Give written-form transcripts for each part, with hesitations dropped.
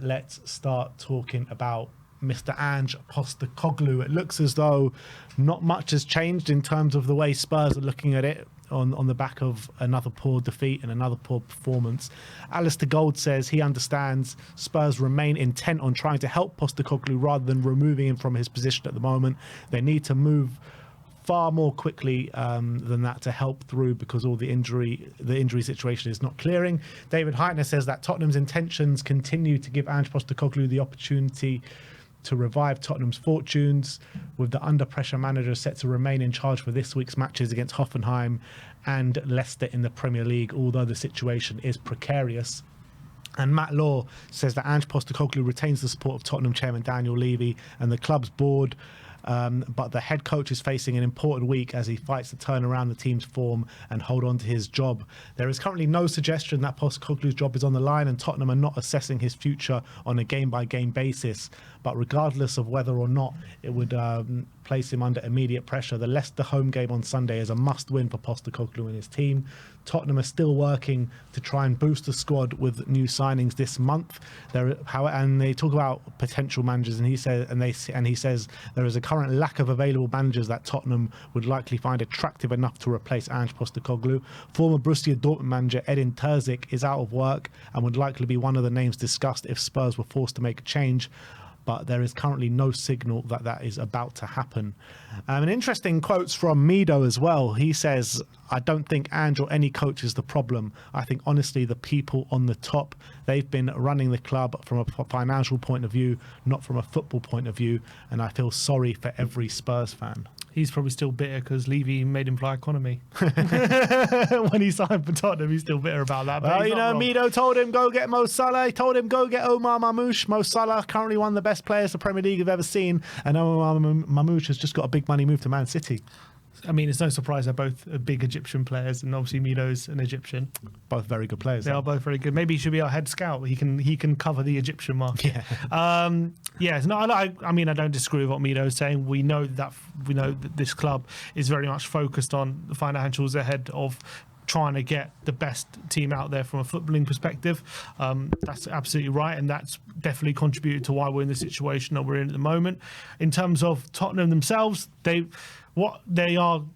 let's start talking about Mr. Ange Postecoglou. It looks as though not much has changed in terms of the way Spurs are looking at it on the back of another poor defeat and another poor performance. Alistair Gold says he understands Spurs remain intent on trying to help Postecoglou rather than removing him from his position at the moment. They need to move far more quickly than that to help through, because all the injury situation is not clearing. David Heitner says that Tottenham's intentions continue to give Ange Postecoglou the opportunity to revive Tottenham's fortunes, with the under pressure manager set to remain in charge for this week's matches against Hoffenheim and Leicester in the Premier League, although the situation is precarious. And Matt Law says that Ange Postecoglou retains the support of Tottenham chairman Daniel Levy and the club's board, but the head coach is facing an important week as he fights to turn around the team's form and hold on to his job. There is currently no suggestion that Postecoglou's job is on the line, and Tottenham are not assessing his future on a game-by-game basis. But regardless of whether or not it would place him under immediate pressure, the Leicester home game on Sunday is a must-win for Postecoglou and his team. Tottenham are still working to try and boost the squad with new signings this month. And they talk about potential managers, and he says there is a current lack of available managers that Tottenham would likely find attractive enough to replace Ange Postecoglou. Former Borussia Dortmund manager Edin Terzic is out of work and would likely be one of the names discussed if Spurs were forced to make a change, but there is currently no signal that that is about to happen. And interesting quotes from Mido as well. He says, I don't think Ange or any coach is the problem. I think, honestly, the people on the top, they've been running the club from a financial point of view, not from a football point of view. And I feel sorry for every Spurs fan. He's probably still bitter because Levy made him fly economy. When he signed for Tottenham, he's still bitter about that. Well, Mido told him go get Mo Salah. He told him go get Omar Mamouche. Mo Salah, currently one of the best players the Premier League have ever seen. And Omar Mamouche has just got a big money move to Man City. I mean, it's no surprise they're both big Egyptian players, and obviously Mido's an Egyptian. Both very good players. They are both very good. Maybe he should be our head scout. He can cover the Egyptian market. Yeah. No, I mean, I don't disagree with what Mido is saying. We know that this club is very much focused on the financials ahead of trying to get the best team out there from a footballing perspective. That's absolutely right, and that's definitely contributed to why we're in the situation that we're in at the moment. In terms of Tottenham themselves, they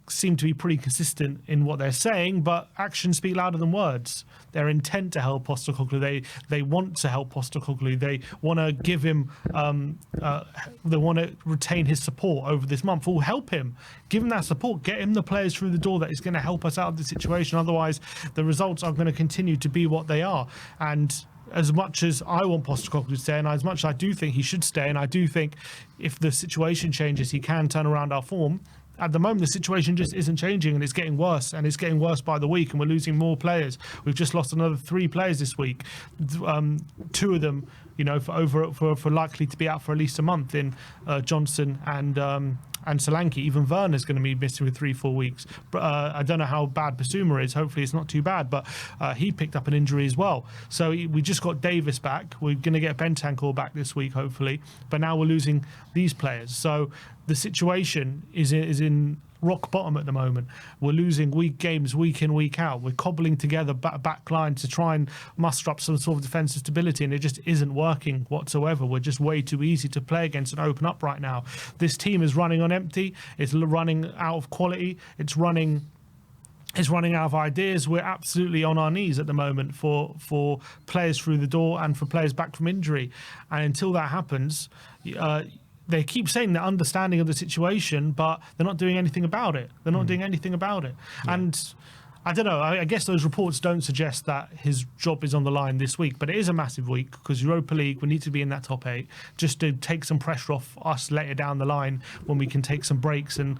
seem to be pretty consistent in what they're saying, but actions speak louder than words. Their intent to help Postecoglou, they want to help Postecoglou. They want to give him, they want to retain his support over this month. Or help him, give him that support, get him the players through the door that is going to help us out of the situation. Otherwise, the results are going to continue to be what they are. And as much as I want Postecoglou to stay, and as much as I do think he should stay, and I do think if the situation changes, he can turn around our form. At the moment, the situation just isn't changing, and it's getting worse, and it's getting worse by the week, and we're losing more players. We've just lost another 3 players this week. 2 of them, for likely to be out for at least a month in Johnson and Solanke. Even Werner's going to be missing for 3-4 weeks. But I don't know how bad Basuma is. Hopefully it's not too bad, but he picked up an injury as well. So we just got Davis back. We're going to get Bentancur back this week, hopefully. But now we're losing these players. So the situation is in rock bottom at the moment. We're losing games week in, week out. We're cobbling together back line to try and muster up some sort of defensive stability, and it just isn't working whatsoever. We're just way too easy to play against and open up right now. This team is running on empty. It's running out of quality. It's running out of ideas. We're absolutely on our knees at the moment for players through the door and for players back from injury. And until that happens, they keep saying they're understanding of the situation, but they're not doing anything about it. Yeah. And I don't know, I guess those reports don't suggest that his job is on the line this week, but it is a massive week because Europa League, we need to be in that top 8 just to take some pressure off us later down the line when we can take some breaks in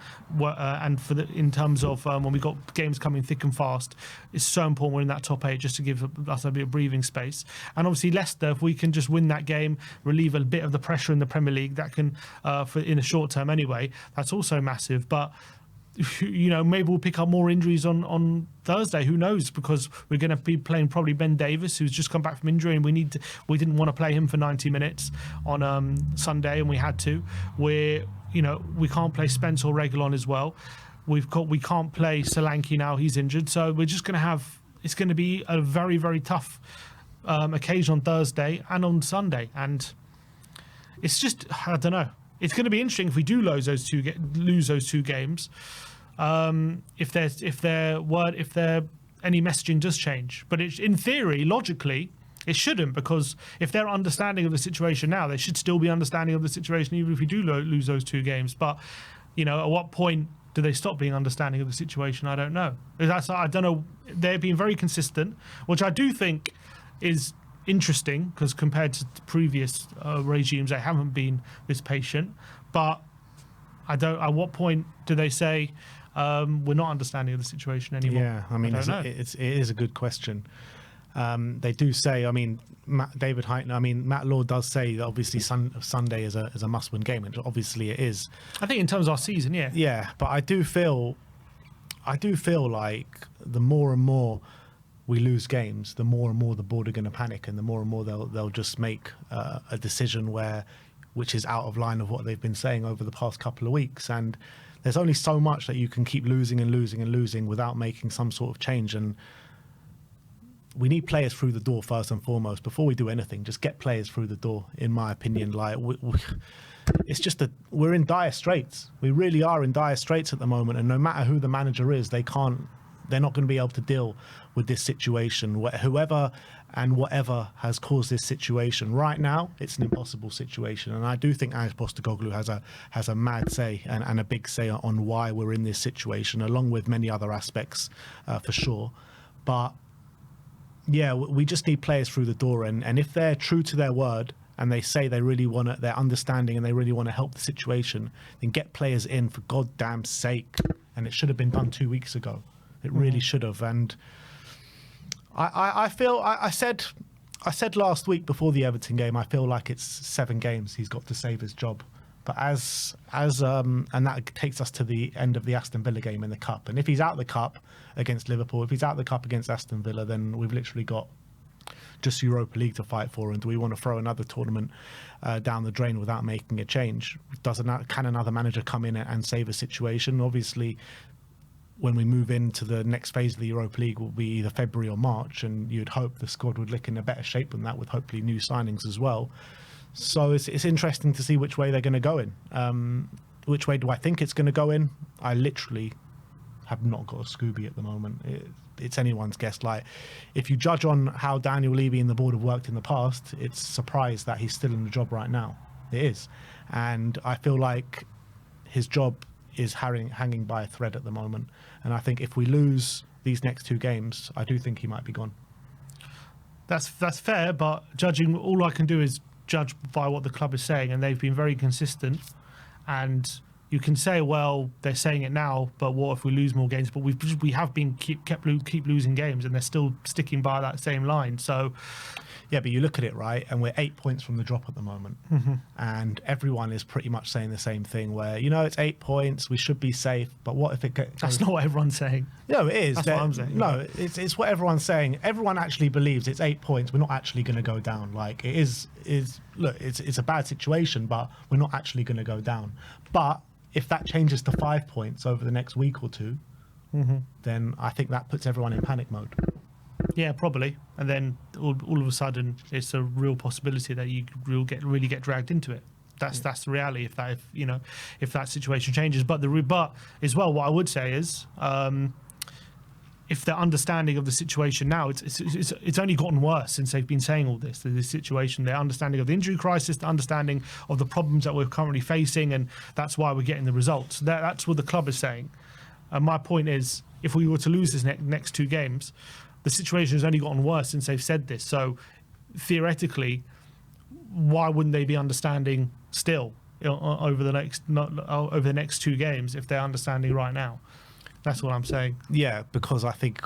terms of when we got games coming thick and fast. It's so important we're in that top 8 just to give us a bit of breathing space. And obviously Leicester, if we can just win that game, relieve a bit of the pressure in the Premier League, that can, in the short term anyway, that's also massive. But maybe we'll pick up more injuries on Thursday. Who knows? Because we're going to be playing probably Ben Davis, who's just come back from injury, and we didn't want to play him for 90 minutes on Sunday, and we had to. We can't play Spence or Reguilon as well. We can't play Solanke now, he's injured. So we're just going to have. It's going to be a very, very tough occasion on Thursday and on Sunday, and it's just, I don't know. It's going to be interesting if we do lose those two games. If any messaging does change, but in theory, logically, it shouldn't, because if they're understanding of the situation now, they should still be understanding of the situation even if we do lose those two games. But at what point do they stop being understanding of the situation? I don't know. I don't know. They've been very consistent, which I do think is interesting, because compared to previous regimes, they haven't been this patient. But at what point do they say we're not understanding of the situation anymore? Yeah, I mean, it is a good question. They do say, David Heitner, Matt Law does say that obviously Sunday is a must-win game, and obviously it is. I think in terms of our season, yeah. Yeah, but I do feel like the more and more we lose games, the more and more the board are going to panic, and the more they'll just make a decision which is out of line of what they've been saying over the past couple of weeks. And there's only so much that you can keep losing and losing and losing without making some sort of change. And we need players through the door first and foremost. Before we do anything, just get players through the door, in my opinion. Like, it's just we're in dire straits. We really are in dire straits at the moment. And no matter who the manager is, they're not going to be able to deal with this situation. Whoever and whatever has caused this situation, right now, it's an impossible situation. And I do think Ange Postecoglou has a mad say and a big say on why we're in this situation, along with many other aspects, for sure. But yeah, we just need players through the door, and if they're true to their word and they say they really want to, they're understanding and they really want to help the situation, then get players in, for goddamn sake. And it should have been done 2 weeks ago. It really should have. And I said last week before the Everton game, I feel like it's 7 games he's got to save his job. But and that takes us to the end of the Aston Villa game in the Cup. And if he's out the Cup against Liverpool, if he's out the Cup against Aston Villa, then we've literally got just Europa League to fight for. And do we want to throw another tournament down the drain without making a change? Can another manager come in and save a situation? Obviously, when we move into the next phase of the Europa League, will be either February or March, and you'd hope the squad would look in a better shape than that, with hopefully new signings as well. So it's interesting to see which way they're going to go in. Which way do I think it's going to go in? I literally have not got a Scooby at the moment. It's anyone's guess. Like, if you judge on how Daniel Levy and the board have worked in the past, it's a surprise that he's still in the job right now. It is. And I feel like his job is hanging by a thread at the moment. And I think if we lose these next 2 games, I do think he might be gone. That's fair, but all I can do is judge by what the club is saying, and they've been very consistent. And you can say, well, they're saying it now, but what if we lose more games? But we have been keep losing games, and they're still sticking by that same line. So yeah, but you look at it, right, and we're 8 points from the drop at the moment, and everyone is pretty much saying the same thing, where, it's 8 points, we should be safe, but what if it goes... That's not what everyone's saying. No, it is. That's what I'm saying. No, it's what everyone's saying. Everyone actually believes it's 8 points, we're not actually going to go down. Like, it is look, it's a bad situation, but we're not actually going to go down. But if that changes to 5 points over the next week or 2, then I think that puts everyone in panic mode. Yeah, probably. And then all of a sudden, it's a real possibility that you really get dragged into it. That's the reality. If that situation changes, but as well, what I would say is, if their understanding of the situation now, it's only gotten worse since they've been saying all this. This situation, their understanding of the injury crisis, the understanding of the problems that we're currently facing, and that's why we're getting the results. That's what the club is saying. And my point is, if we were to lose this next 2 games, the situation has only gotten worse since they've said this. So theoretically, why wouldn't they be understanding still over the next 2 games if they're understanding right now? That's what I'm saying. Yeah, because I think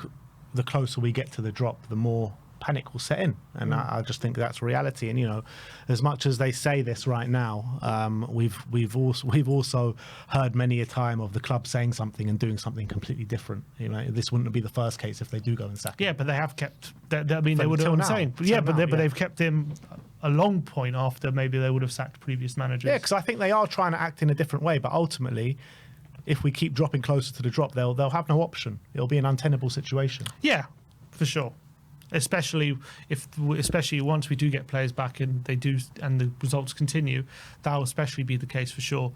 the closer we get to the drop, the more panic will set in, and I just think that's reality. And as much as they say this right now, we've also heard many a time of the club saying something and doing something completely different. This wouldn't be the first case if they do go and sack him. Yeah, but they have kept. They would have saying, but they've kept him a long point after maybe they would have sacked previous managers. Yeah, because I think they are trying to act in a different way, but ultimately, if we keep dropping closer to the drop, they'll have no option. It'll be an untenable situation. Yeah, for sure. especially once we do get players back and the results continue. That will especially be the case for sure.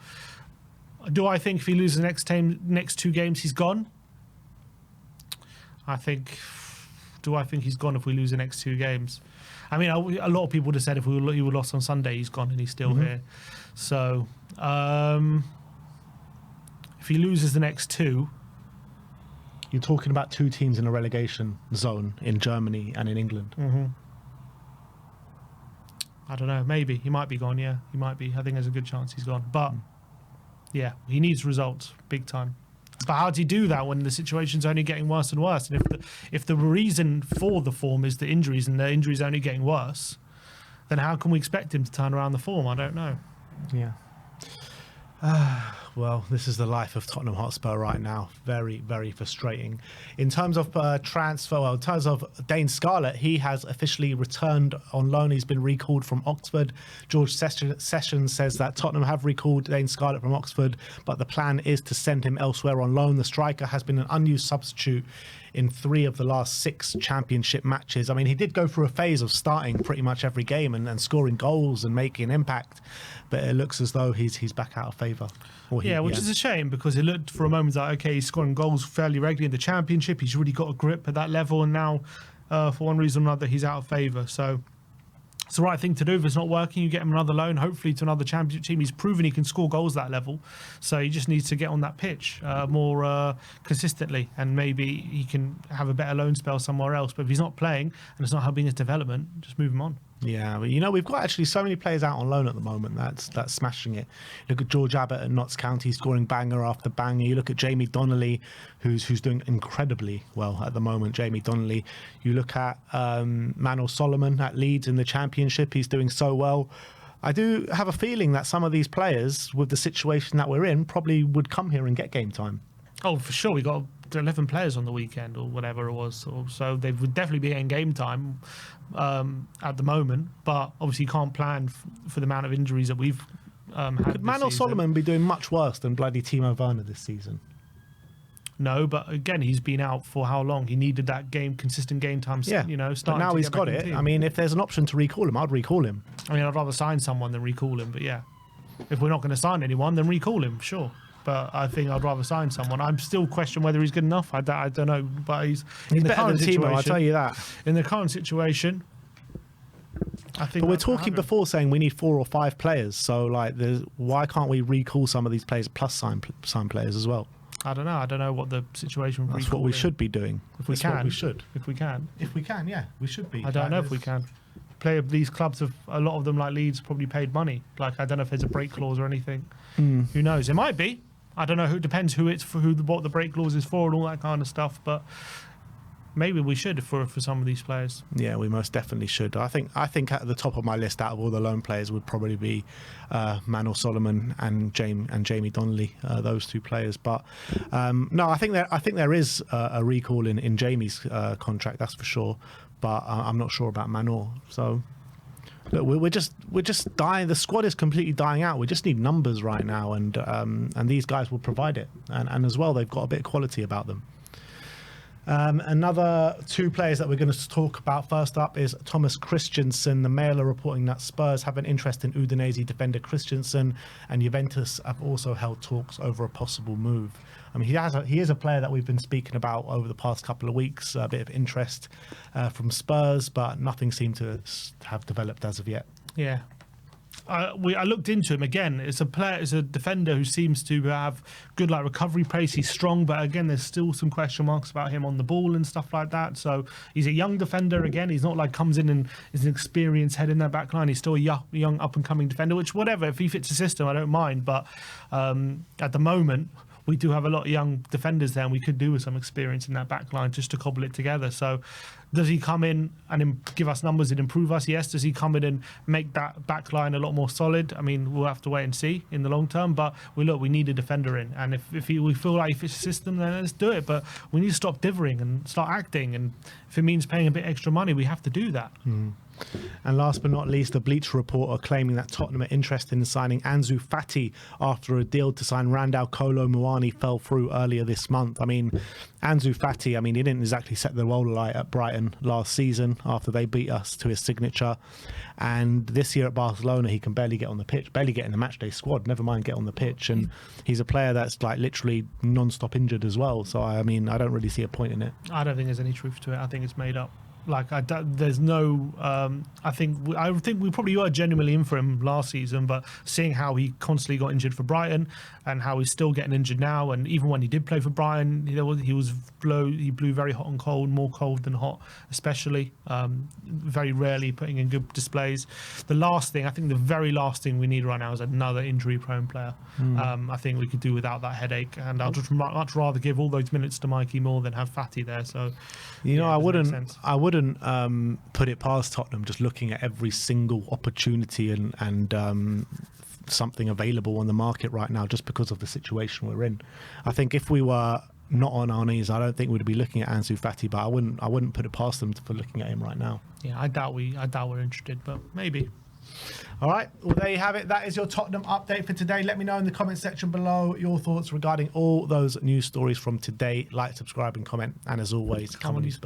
Do I think if he loses the next 2 games, he's gone? Do I think he's gone if we lose the next 2 games? I mean, a lot of people would have said if he were lost on Sunday, he's gone and he's still here. So if he loses the next 2... You're talking about 2 teams in a relegation zone in Germany and in England. I don't know. Maybe. He might be gone, yeah. He might be. I think there's a good chance he's gone. But, yeah, he needs results, big time. But how does he do that when the situation's only getting worse and worse? And if the reason for the form is the injuries and the injuries only getting worse, then how can we expect him to turn around the form? I don't know. Yeah. Well, this is the life of Tottenham Hotspur right now. Very, very frustrating. In terms of in terms of Dane Scarlett, he has officially returned on loan. He's been recalled from Oxford. George Sessions says that Tottenham have recalled Dane Scarlett from Oxford, but the plan is to send him elsewhere on loan. The striker has been an unused substitute in 3 of the last 6 championship matches. I mean, he did go through a phase of starting pretty much every game and scoring goals and making an impact, but it looks as though he's back out of favour. Which is a shame, because it looked for a moment like, okay, he's scoring goals fairly regularly in the championship. He's really got a grip at that level, and now, for one reason or another, he's out of favour. So it's the right thing to do. If it's not working, you get him another loan, hopefully to another championship team. He's proven he can score goals at that level, so he just needs to get on that pitch more consistently, and maybe he can have a better loan spell somewhere else. But if he's not playing and it's not helping his development, just move him on. Yeah, but we've got actually so many players out on loan at the moment that's smashing it. Look at George Abbott at Notts County, scoring banger after banger. You look at Jamie Donnelly, who's doing incredibly well at the moment. Jamie Donnelly. You look at Manuel Solomon at Leeds in the Championship. He's doing so well. I do have a feeling that some of these players, with the situation that we're in, probably would come here and get game time. Oh, for sure. We got 11 players on the weekend or whatever it was, so they would definitely be getting game time at the moment. But obviously, you can't plan for the amount of injuries that we've had. Could Manuel Solomon be doing much worse than bloody Timo Werner this season? No, but again, he's been out for how long? He needed that consistent game time. Yeah, but now he's got it. I mean, if there's an option to recall him, I'd recall him. I mean, I'd rather sign someone than recall him. But yeah, if we're not going to sign anyone, then recall him, sure. But I think I'd rather sign someone. I'm still questioning whether he's good enough. I don't know. But he's in the better current than situation. Timo, I'll tell you that. In the current situation, I think. But we're talking before saying we need 4 or 5 players. So why can't we recall some of these players plus sign players as well? I don't know. I don't know what the situation. That's what we should be doing. If we can, we should. If we can, yeah, we should be. I don't know if we can. These clubs have, a lot of them like Leeds, probably paid money. Like, I don't know if there's a break clause or anything. Who knows? It might be. I don't know. Who depends who it's for, what the break clause is for, and all that kind of stuff. But maybe we should for some of these players. Yeah, we most definitely should. I think at the top of my list out of all the loan players would probably be Manuel Solomon and Jamie Donnelly, those 2 players. But no, I think there is a recall in Jamie's contract, that's for sure. But I'm not sure about Manuel. So look, we're just dying. The squad is completely dying out. We just need numbers right now, and these guys will provide it. And as well, they've got a bit of quality about them. Another 2 players that we're going to talk about first up is Thomas Christensen. The Mail are reporting that Spurs have an interest in Udinese defender Christensen, and Juventus have also held talks over a possible move. I mean, he is a player that we've been speaking about over the past couple of weeks, a bit of interest from Spurs, but nothing seemed to have developed as of yet. Yeah. I looked into him again. It's a defender who seems to have good recovery pace. He's strong, but again, there's still some question marks about him on the ball and stuff like that. So he's a young defender again. He's not comes in and is an experienced head in their back line. He's still a young up and coming defender. Which whatever, if he fits the system, I don't mind. But at the moment, we do have a lot of young defenders there, and we could do with some experience in that back line just to cobble it together. So does he come in and give us numbers and improve us? Yes. Does he come in and make that back line a lot more solid? I mean, we'll have to wait and see in the long term, but we need a defender in. And if we feel like if it's a system, then let's do it. But we need to stop dithering and start acting. And if it means paying a bit extra money, we have to do that. And last but not least, the Bleacher Report are claiming that Tottenham are interested in signing Ansu Fati after a deal to sign Randall Kolo Muani fell through earlier this month. I mean, Ansu Fati, I mean, he didn't exactly set the world alight at Brighton last season after they beat us to his signature. And this year at Barcelona, he can barely get on the pitch, barely get in the matchday squad, never mind get on the pitch. And he's a player that's like literally non-stop injured as well. So, I mean, I don't really see a point in it. I don't think there's any truth to it. I think it's made up. Like, there's no. I think we probably were genuinely in for him last season, but seeing how he constantly got injured for Brighton and how he's still getting injured now, and even when he did play for Brighton, he blew very hot and cold, more cold than hot, especially. Very rarely putting in good displays. The very last thing we need right now is another injury-prone player. I think we could do without that headache, and I'd just much rather give all those minutes to Mikey more than have Fati there. So, I wouldn't put it past Tottenham just looking at every single opportunity and something available on the market right now just because of the situation we're in. I think if we were not on our knees, I don't think we'd be looking at Ansu Fati, but I wouldn't put it past them for looking at him right now. Yeah, I doubt we're interested, but maybe. All right, well, there you have it. That is your Tottenham update for today. Let me know in the comment section below your thoughts regarding all those news stories from today. Like, subscribe and comment, and as always, come on, you Spurs.